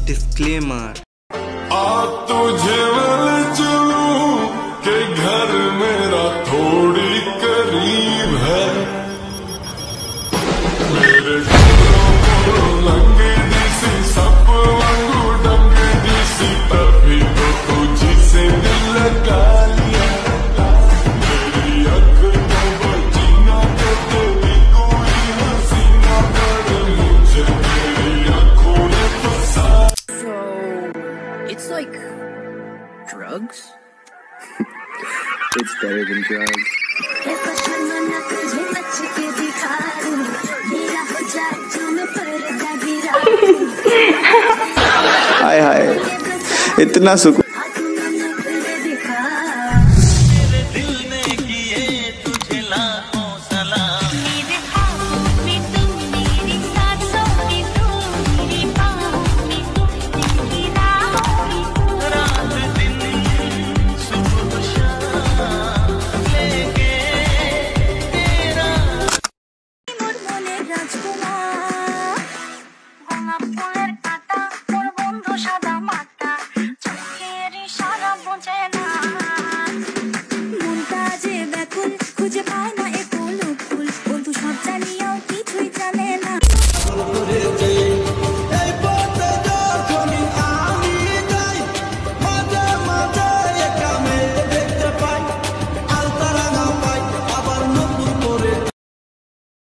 Disclaimer. तुझे चलूं के घर मेरा थोड़ी करीब है, मेरे लंगे दिसी सब वांगू डंगे दिसी, तभी तो तुझसे दिल लगा लिया। मेरी अख तो बची ना के तेरी कोई हसीना कर, मुझे तेरी आंखों ने फंसा। It's like drugs. It's better than drugs. हाय हाय, इतना सुकून।